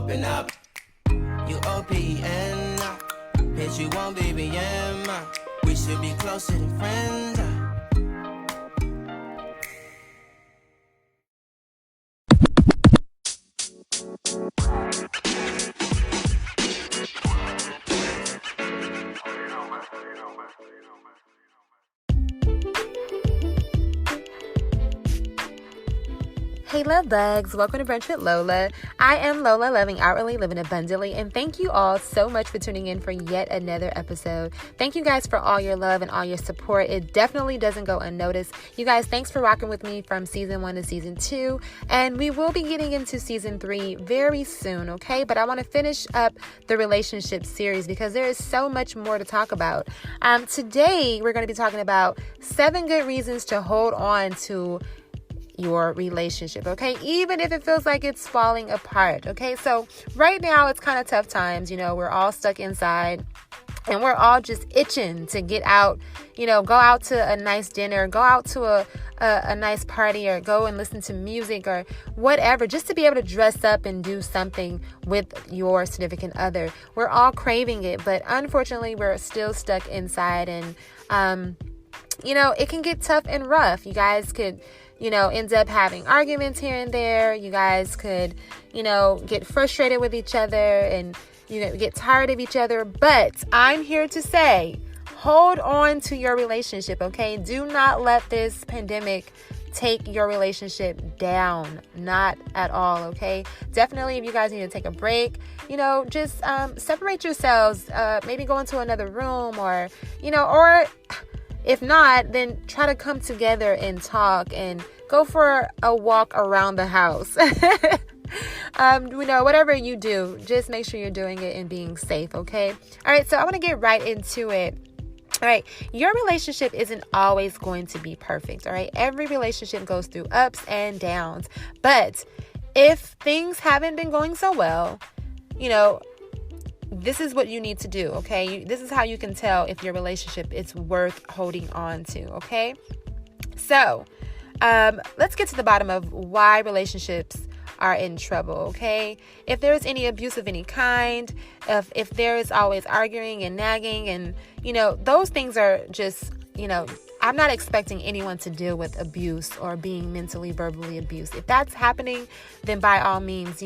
open up. You OPN, bitch, you won't BBM. We should be closer than friends. Hey love bugs, welcome to Brunch with Lola. I am Lola, loving outwardly, living abundantly, and thank you all so much for tuning in for yet another episode. Thank you guys for all your love and all your support. It definitely doesn't go unnoticed. You guys, thanks for rocking with me from season 1 to season 2, and we will be getting into season 3 very soon, okay? But I want to finish up the relationship series because there is so much more to talk about. Today, we're going to be talking about 7 good reasons to hold on to your relationship, okay? Even if it feels like it's falling apart, okay? So right now it's kind of tough times, we're all stuck inside and we're all just itching to get out, go out to a nice dinner, go out to a nice party, or go and listen to music or whatever, just to be able to dress up and do something with your significant other. We're all craving it, but unfortunately we're still stuck inside, and it can get tough and rough. You guys could end up having arguments here and there. You guys could, get frustrated with each other and, get tired of each other. But I'm here to say, hold on to your relationship, okay? Do not let this pandemic take your relationship down. Not at all, okay? Definitely, if you guys need to take a break, just separate yourselves. Maybe go into another room or if not, then try to come together and talk and go for a walk around the house. Whatever you do, just make sure you're doing it and being safe, okay? All right, so I want to get right into it. All right, your relationship isn't always going to be perfect, all right? Every relationship goes through ups and downs. But if things haven't been going so well, this is what you need to do, okay? This is how you can tell if your relationship is worth holding on to, okay? So, let's get to the bottom of why relationships are in trouble, okay? If there's any abuse of any kind, if there is always arguing and nagging and, those things are just, I'm not expecting anyone to deal with abuse or being mentally, verbally abused. If that's happening, then by all means,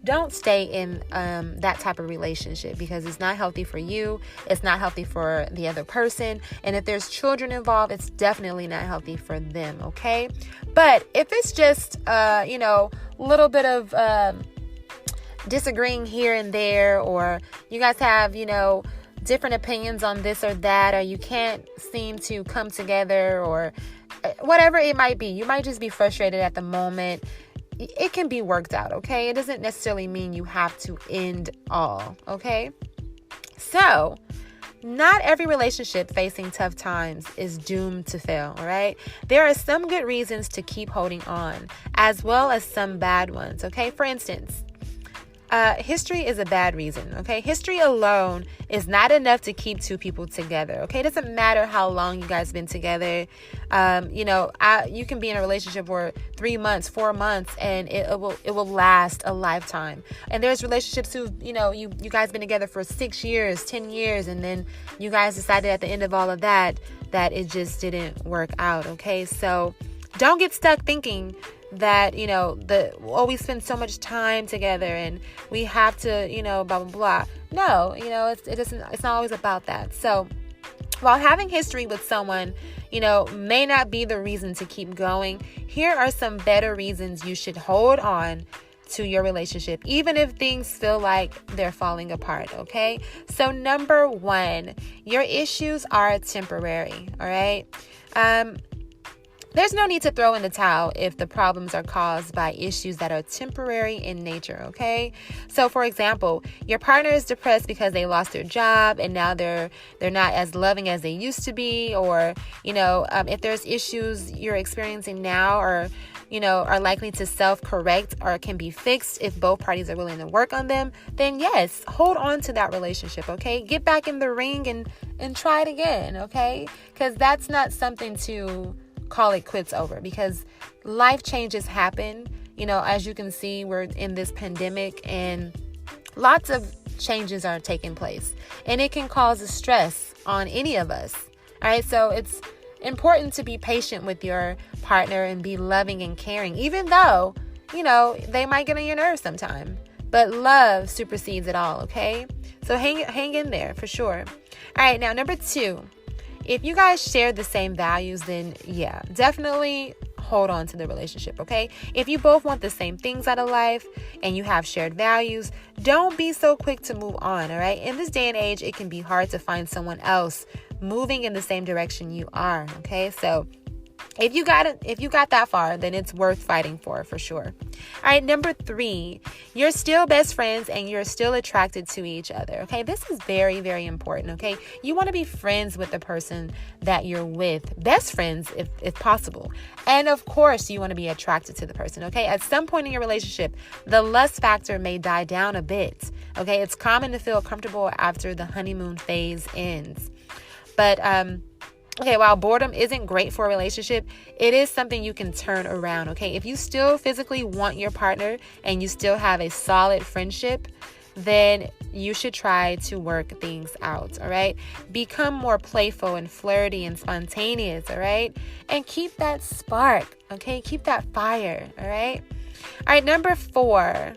don't stay in that type of relationship because it's not healthy for you. It's not healthy for the other person. And if there's children involved, it's definitely not healthy for them, okay? But if it's just, little bit of disagreeing here and there, or you guys have, different opinions on this or that, or you can't seem to come together, or whatever it might be, you might just be frustrated at the moment. It can be worked out, okay? It doesn't necessarily mean you have to end all, okay? So, not every relationship facing tough times is doomed to fail, all right? There are some good reasons to keep holding on, as well as some bad ones, okay? For instance, history is a bad reason, okay? History alone is not enough to keep two people together, okay? It doesn't matter how long you guys been together. You can be in a relationship for 3 months, 4 months, and it will last a lifetime. And there's relationships who, you guys been together for 6 years, 10 years, and then you guys decided at the end of all of that it just didn't work out, okay? So don't get stuck thinking that, we spend so much time together and we have to, blah, blah, blah. No, it's not always about that. So while having history with someone, may not be the reason to keep going, here are some better reasons you should hold on to your relationship, even if things feel like they're falling apart, okay? So number 1, your issues are temporary, all right? There's no need to throw in the towel if the problems are caused by issues that are temporary in nature, okay? So, for example, your partner is depressed because they lost their job and now they're not as loving as they used to be, or, if there's issues you're experiencing now or, are likely to self-correct or can be fixed if both parties are willing to work on them, then yes, hold on to that relationship, okay? Get back in the ring and try it again, okay? Because that's not something to call it quits over, because life changes happen. As you can see, we're in this pandemic and Lots of changes are taking place, and it can cause a stress on any of us. All right, so it's important to be patient with your partner and be loving and caring, even though, they might get on your nerves sometime. But love supersedes it all, okay? So hang in there for sure. All right, now number 2, if you guys share the same values, then yeah, definitely hold on to the relationship, okay? If you both want the same things out of life and you have shared values, don't be so quick to move on, all right? In this day and age, it can be hard to find someone else moving in the same direction you are, okay? So if you got that far, then it's worth fighting for sure. All right, number 3, you're still best friends and you're still attracted to each other, okay? This is very, very important, okay? You want to be friends with the person that you're with, best friends if possible. And of course, you want to be attracted to the person, okay? At some point in your relationship, the lust factor may die down a bit, okay? It's common to feel comfortable after the honeymoon phase ends. But, okay, while boredom isn't great for a relationship, it is something you can turn around, okay? If you still physically want your partner and you still have a solid friendship, then you should try to work things out, all right? Become more playful and flirty and spontaneous, all right? And keep that spark, okay? Keep that fire, all right? All right, number 4.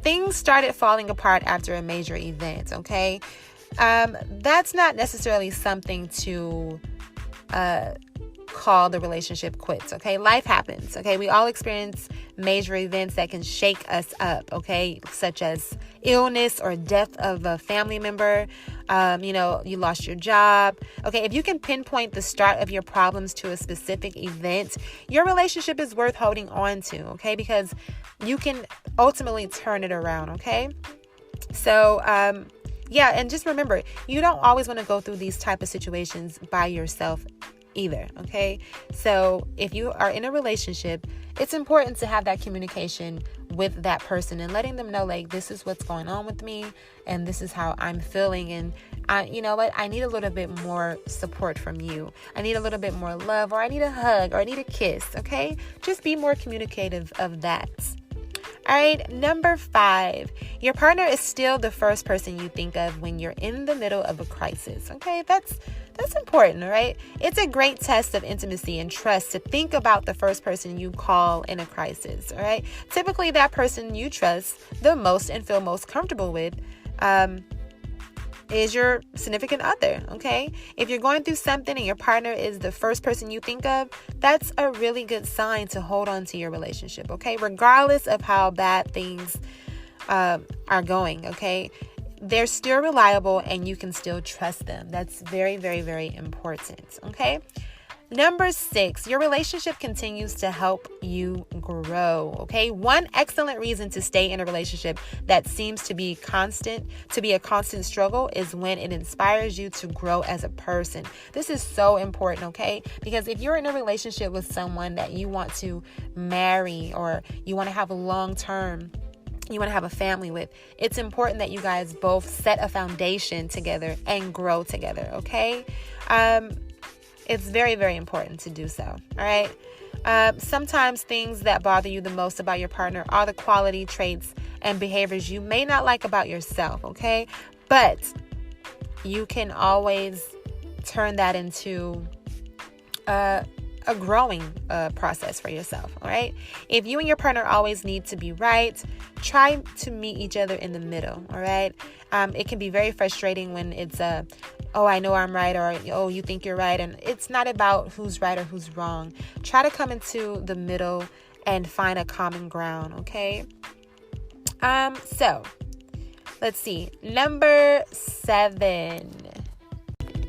Things started falling apart after a major event, okay? That's not necessarily something to call the relationship quits, okay? Life happens, okay? We all experience major events that can shake us up, okay? Such as illness or death of a family member. You lost your job. Okay, if you can pinpoint the start of your problems to a specific event, your relationship is worth holding on to, okay? Because you can ultimately turn it around, okay? So, yeah, and just remember, you don't always want to go through these type of situations by yourself either, okay? So if you are in a relationship, it's important to have that communication with that person and letting them know, like, this is what's going on with me and this is how I'm feeling, and you know what, I need a little bit more support from you. I need a little bit more love, or I need a hug, or I need a kiss, okay? Just be more communicative of that. All right, number 5, your partner is still the first person you think of when you're in the middle of a crisis. Okay, that's important, all right? It's a great test of intimacy and trust to think about the first person you call in a crisis, all right? Typically, that person you trust the most and feel most comfortable with is your significant other, okay? If you're going through something and your partner is the first person you think of, that's a really good sign to hold on to your relationship, okay? Regardless of how bad things are going, okay? They're still reliable and you can still trust them. That's very, very, very important, okay? Number 6, your relationship continues to help you grow, okay? One excellent reason to stay in a relationship that seems to be a constant struggle is when it inspires you to grow as a person. This is so important, okay? Because if you're in a relationship with someone that you want to marry or you want to have a long-term, you want to have a family with, it's important that you guys both set a foundation together and grow together, okay? It's very, very important to do so, all right? Sometimes things that bother you the most about your partner are the quality, traits, and behaviors you may not like about yourself, okay? But you can always turn that into a growing process for yourself, all right? If you and your partner always need to be right, try to meet each other in the middle, all right? It can be very frustrating when it's oh, I know I'm right, or oh, you think you're right, and it's not about who's right or who's wrong. Try to come into the middle and find a common ground, okay? So let's see. Number 7.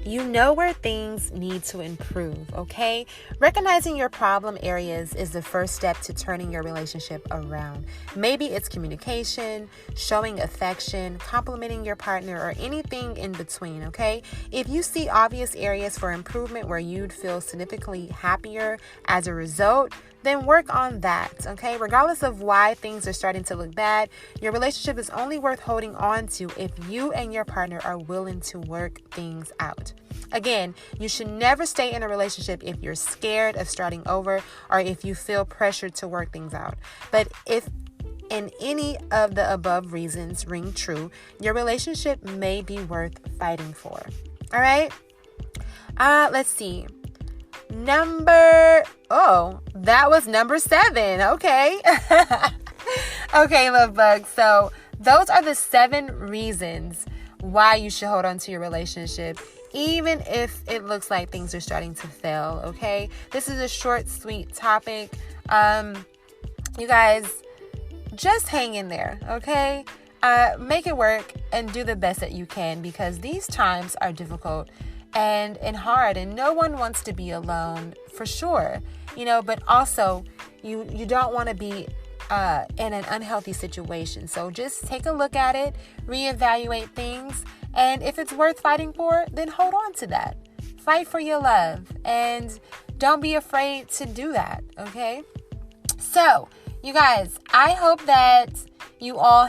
You know where things need to improve, okay? Recognizing your problem areas is the first step to turning your relationship around. Maybe it's communication, showing affection, complimenting your partner, or anything in between, okay? If you see obvious areas for improvement where you'd feel significantly happier as a result, then work on that, okay? Regardless of why things are starting to look bad, your relationship is only worth holding on to if you and your partner are willing to work things out. Again, you should never stay in a relationship if you're scared of starting over or if you feel pressured to work things out. But if and any of the above reasons ring true, your relationship may be worth fighting for. All right? Let's see. That was number 7. Okay. Okay, love bugs. So those are the 7 reasons why you should hold on to your relationship, even if it looks like things are starting to fail. Okay. This is a short, sweet topic. You guys, just hang in there. Okay. Make it work and do the best that you can, because these times are difficult and hard, and no one wants to be alone, for sure, but also you don't want to be in an unhealthy situation. So just take a look at it, reevaluate things, and if it's worth fighting for, then hold on to that. Fight for your love, and don't be afraid to do that. Okay. So you guys, I hope that you all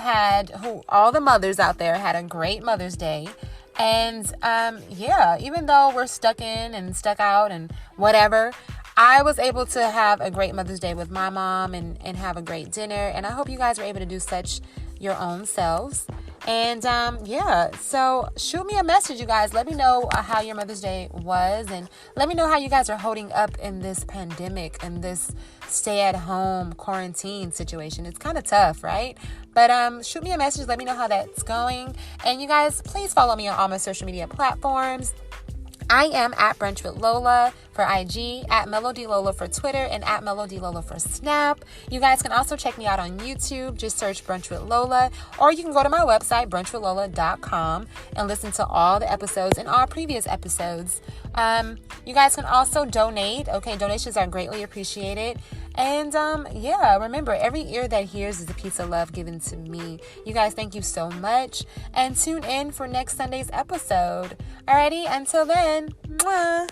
all the mothers out there had a great Mother's Day. And even though we're stuck in and stuck out and whatever, I was able to have a great Mother's Day with my mom and have a great dinner. And I hope you guys were able to do such your own selves. And so shoot me a message, you guys. Let me know how your Mother's Day was, and let me know how you guys are holding up in this pandemic and this stay-at-home quarantine situation. It's kind of tough, right? But shoot me a message. Let me know how that's going. And you guys, please follow me on all my social media platforms. I am at Brunch with Lola for IG, at Melody Lola for Twitter, and at Melody Lola for Snap. You guys can also check me out on YouTube. Just search Brunch with Lola, or you can go to my website, brunchwithlola.com, and listen to all the episodes and all previous episodes. You guys can also donate. Okay, donations are greatly appreciated. And remember, every ear that hears is a piece of love given to me. You guys, thank you so much. And tune in for next Sunday's episode. Alrighty, until then, mwah.